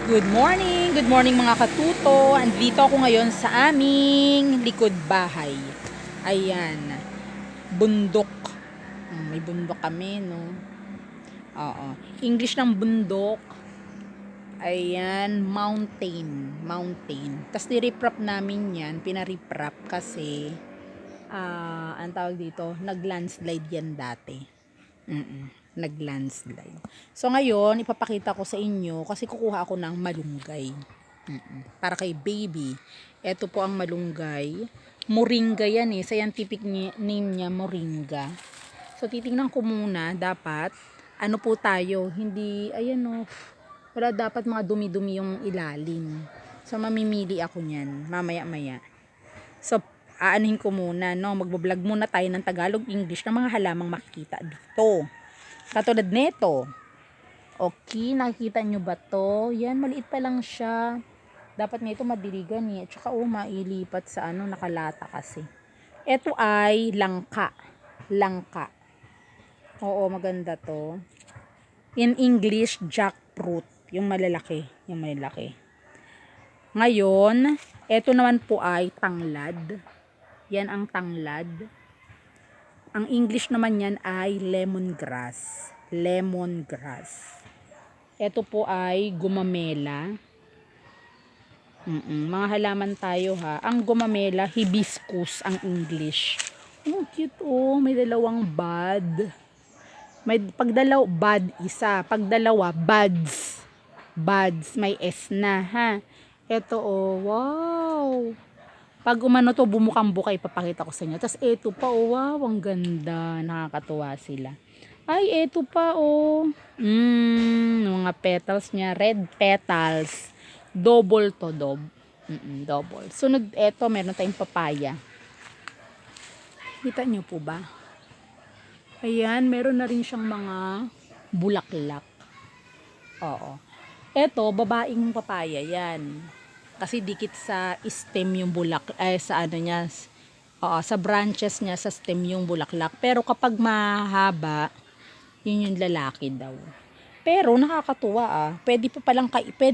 Good morning mga katuto. Andito ako ngayon sa aming likod bahay. Ayan, bundok. May bundok kami, no? Oo. English ng bundok. Ayan, mountain. Tapos niriprap namin yan, pinariprap kasi, ang tawag dito, nag-landslide yan dati. Nag-landslide. So ngayon, ipapakita ko sa inyo kasi kukuha ako ng malunggay. Para kay baby. Ito po ang malunggay. Moringa yan eh. Scientific name niya moringa. So titingnan ko muna dapat ano po tayo. Hindi, ayan o. Wala dapat mga dumi-dumi yung ilalim. So mamimili ako niyan. Mamaya-maya. So aanhin ko muna, no? Magbablog muna tayo ng Tagalog English ng mga halamang makikita dito. Katulad nito. Okay, nakikita nyo ba to? Yan, maliit pa lang siya. Dapat nito madiligan eh. At saka mailipat sa nakalata kasi. Ito ay langka. Langka. Oo, maganda to. In English, jackfruit. Yung malalaki. Yung malalaki. Ngayon, ito naman po ay tanglad. Yan ang tanglad. Ang English naman yan ay lemongrass. Lemongrass. Ito po ay gumamela. Mga halaman tayo ha. Ang gumamela, hibiscus ang English. Oh, cute oh. May dalawang bud. May pagdalaw, bud isa. Pagdalawa, buds. Buds, may S na ha. Ito oh, wow. Pag umano to, bumukang buka, ipapakita ko sa inyo. Tapos ito pa oh, wow, ang ganda. Nakakatuwa sila. Ay, ito pa oh. Mga petals niya, red petals. Double to, double. Sunod, eto, meron tayong papaya. Kita nyo po ba? Ayan, meron na rin siyang mga bulaklak. Oo. Eto, babaeng papaya yan. Kasi dikit sa stem yung sa niya. Oo, sa branches niya, sa stem yung bulaklak. Pero kapag mahaba, yun yung lalaki daw. Pero nakakatuwa pwede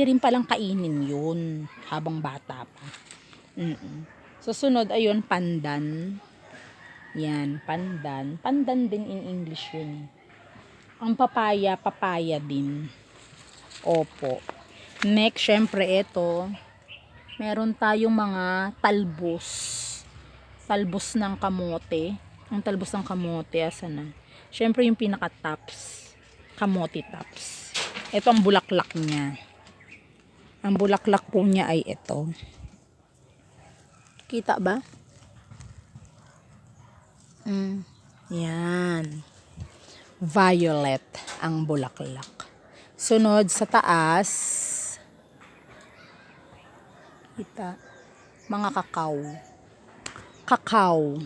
rin palang kainin yun habang bata pa. Susunod, ayun, pandan. Yan, pandan. Pandan din in English yun. Ang papaya, papaya din. Opo. Next, syempre ito, meron tayong mga talbos. Talbos ng kamote. Ang talbos ng kamote, asan na? Syempre yung pinaka-tops. Kamote tops. Ito ang bulaklak niya. Ang bulaklak po niya ay ito. Kita ba? Yan. Violet ang bulaklak. Sunod sa taas. Kita. Mga kakao. Kakao.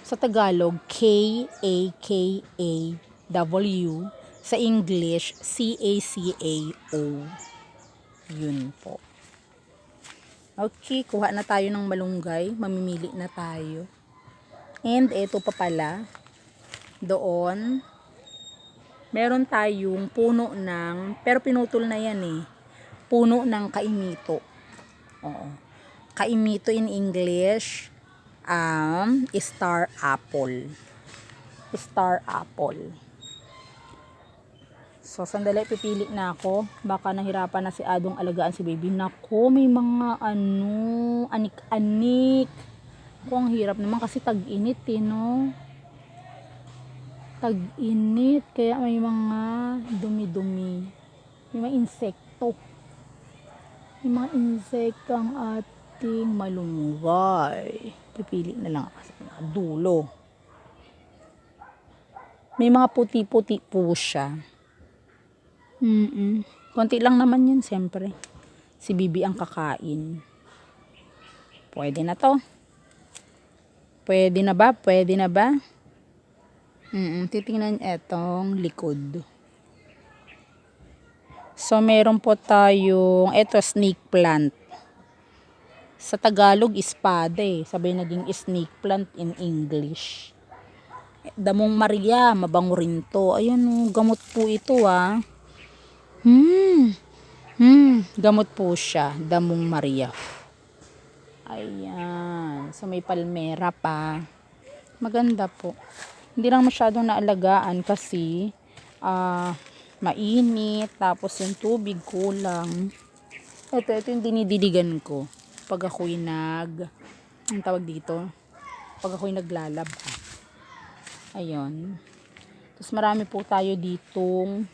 Sa Tagalog, K-A-K-A-W. Sa English, C-A-C-A-O. Yun po. Okay, kuha na tayo ng malunggay. Mamimili na tayo. And ito pa pala. Doon. Meron tayong puno ng, pero pinutol na yan eh. Puno ng kaimito. Oo. Kaimito in English, star apple. Star apple. So, sandali, pipili na ako. Baka nahirapan na si Adong alagaan si baby. Nako, may mga anik-anik. Kung ang hirap naman kasi tag-init eh, no? Tag-init. Kaya may mga dumi-dumi. May mga insekto. May mga insekto ang ating malunggay. Pipili na lang ako sa dulo. May mga puti-puti po siya. Konti lang naman yun, siyempre. Si Bibi ang kakain. Pwede na to. Pwede na ba? Pwede na ba? Titingnan etong likod. So, meron po tayong, eto, snake plant. Sa Tagalog, espada eh. Sabi naging snake plant in English. Damong Maria, mabango rin to. Ayan, gamot po ito ah. Gamot po siya, damong Maria. Ayan. So, may palmera pa. Maganda po. Hindi lang masyadong naalagaan kasi mainit. Tapos yung tubig kulang. Ito yung dinidiligan ko. Pag ako'y ang tawag dito? Pag ako'y naglalaba. Ayun. Tapos marami po tayo ditong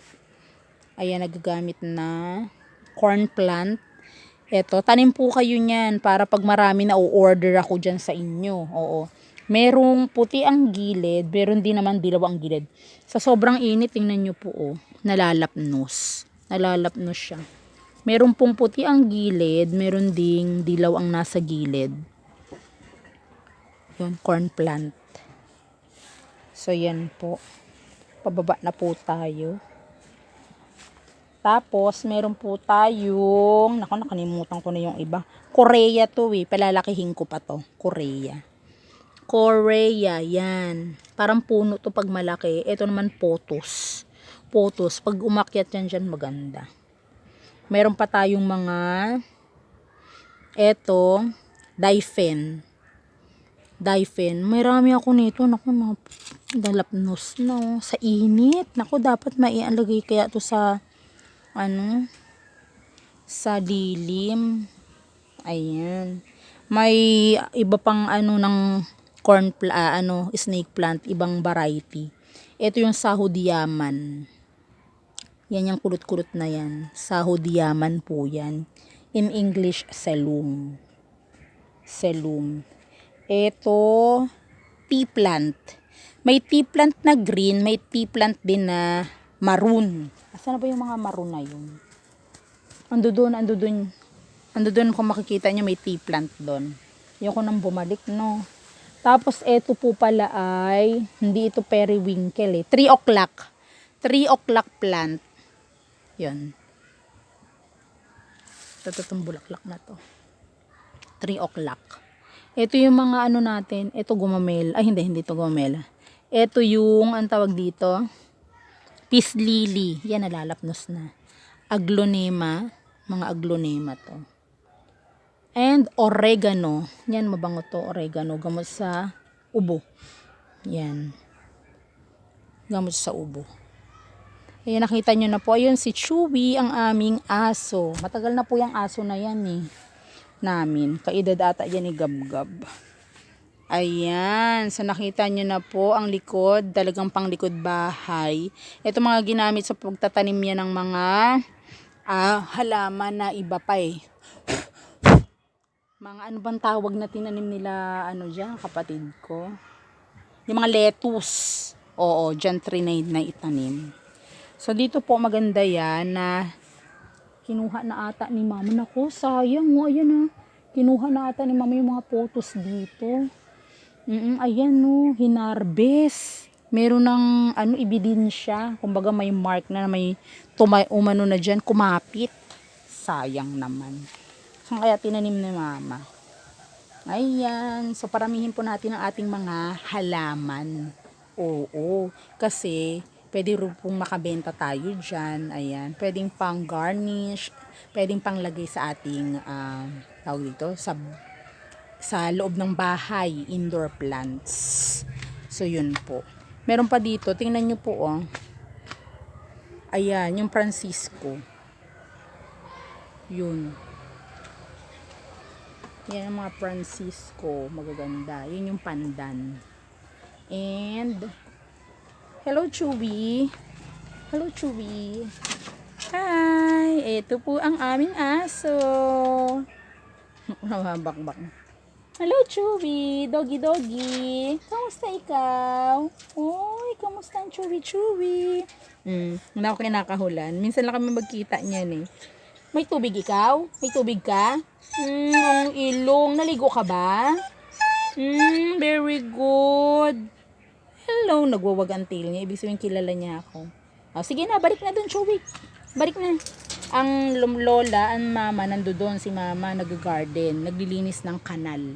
ayan, nagagamit na corn plant. Eto, tanim po kayo niyan para pag marami na o-order ako dyan sa inyo. Oo. Merong puti ang gilid, meron din naman dilaw ang gilid. Sa sobrang init, tingnan nyo po, oh, nalalapnos. Nalalapnos siya. Meron pong puti ang gilid, meron ding dilaw ang nasa gilid. Yun, corn plant. So, yan po. Pababa na po tayo. Tapos, meron po tayong, nakalimutan ko na yung iba. Korea to eh. Palalakihin ko pa to. Korea. Korea, yan. Parang puno to pag malaki. Ito naman potos. Potos. Pag umakyat yan dyan, maganda. Meron pa tayong mga, eto, Daifen. Daifen. Marami ako nito. Naku, dalapnos no. Sa init. Naku, dapat maialagay kaya to sa sa dilim. Ayan. May iba pang ng snake plant, ibang variety. Ito yung Sahodiyaman. Yan yung kulot-kulot na yan. Sahodiyaman po yan. In English, Selum. Selum. Ito, tea plant. May tea plant na green, may tea plant din na maroon. Asan na ba yung mga maroon na yun? Ando doon kung makikita nyo may tea plant doon. Yung ko nang bumalik, no. Tapos, eto po pala ay, hindi ito periwinkle eh. 3 o'clock. 3 o'clock plant. Yun. Ito itong bulaklak na to. 3 o'clock. Ito yung mga natin. Ito gumamela. Ay, hindi ito gumamela. Ito yung, ang tawag dito, peace lily. Yan, nalalapnos na. Aglonema. Mga aglonema to. And oregano. Yan, mabango to. Oregano. Gamot sa ubo. Yan. Gamot sa ubo. Ayan, nakita nyo na po. Ayun, si Chewy, ang aming aso. Matagal na po yung aso na yan eh. Namin. Kaedad ata yan ni Gab-Gab. Ayan. So, nakita nyo na po ang likod. Talagang pang likod bahay. Ito mga ginamit sa pagtatanim yan ng mga halaman na iba pa eh. Mga bang tawag na tinanim nila dyan, kapatid ko? Yung mga lettuce. Oo, dyan trinade na itanim. So, dito po maganda yan na kinuha na ata ni mama. Naku, sayang. Ayan kinuha na ata ni mama yung mga photos dito. Ayan hinarbes. Meron ng ebidensya. Kumbaga may mark na may umano na dyan, kumapit. Sayang naman. So, kaya tinanim ni mama. Ayan. So, paramihin po natin ang ating mga halaman. Oo. Kasi, pwede rin pong makabenta tayo dyan. Ayan. Pwedeng pang garnish. Pwedeng pang lagay sa ating, tawag dito, sa loob ng bahay. Indoor plants. So, yun po. Meron pa dito. Tingnan nyo po, oh. Ayan. Yung Francisco. Yun. Yan ang mga Francisco. Magaganda. Yun yung pandan. And, hello, Chewy. Hello, Chewy. Hi! Ito po ang aming aso. Bakbak. Hello, Chewy. Doggy. Kamusta ikaw? Oy, kamusta ang Chewy? Hindi ako kinakahulan. Minsan lang kami magkita niyan eh. May tubig ikaw? May tubig ka? Ang ilong. Naligo ka ba? Very good. Hello, nagwawag ang tail niya. Ibig sabihin kilala niya ako. Oh, sige na, balik na dun, Chewy. Balik na. Ang lola, ang mama, nandoon si mama, nag-garden, naglilinis ng kanal.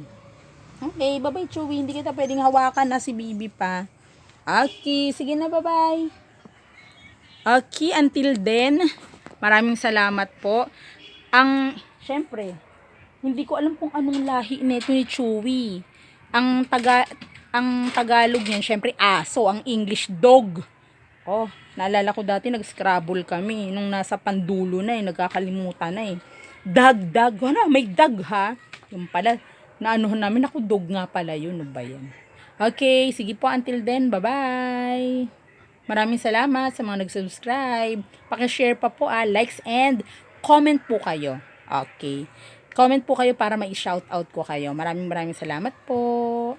Okay, bye-bye, Chewy. Hindi kita pwedeng hawakan na si Bibi pa. Okay, sige na, bye-bye. Okay, until then, maraming salamat po. Syempre, hindi ko alam kung anong lahi nito ni Chewy. Ang Tagalog niyan, syempre aso, ang English dog. Oh, naalala ko dati nag-scrabble kami nung nasa pandulo na nagkakalimutan na Dag, ano, may dag ha. Yung pala, naanuhan namin ako, dog nga pala yun, ano ba yan? Okay, sige po, until then, bye-bye. Maraming salamat sa mga nag-subscribe. Paki-share pa po likes and comment po kayo. Okay. Comment po kayo para ma-shoutout ko kayo. Maraming salamat po.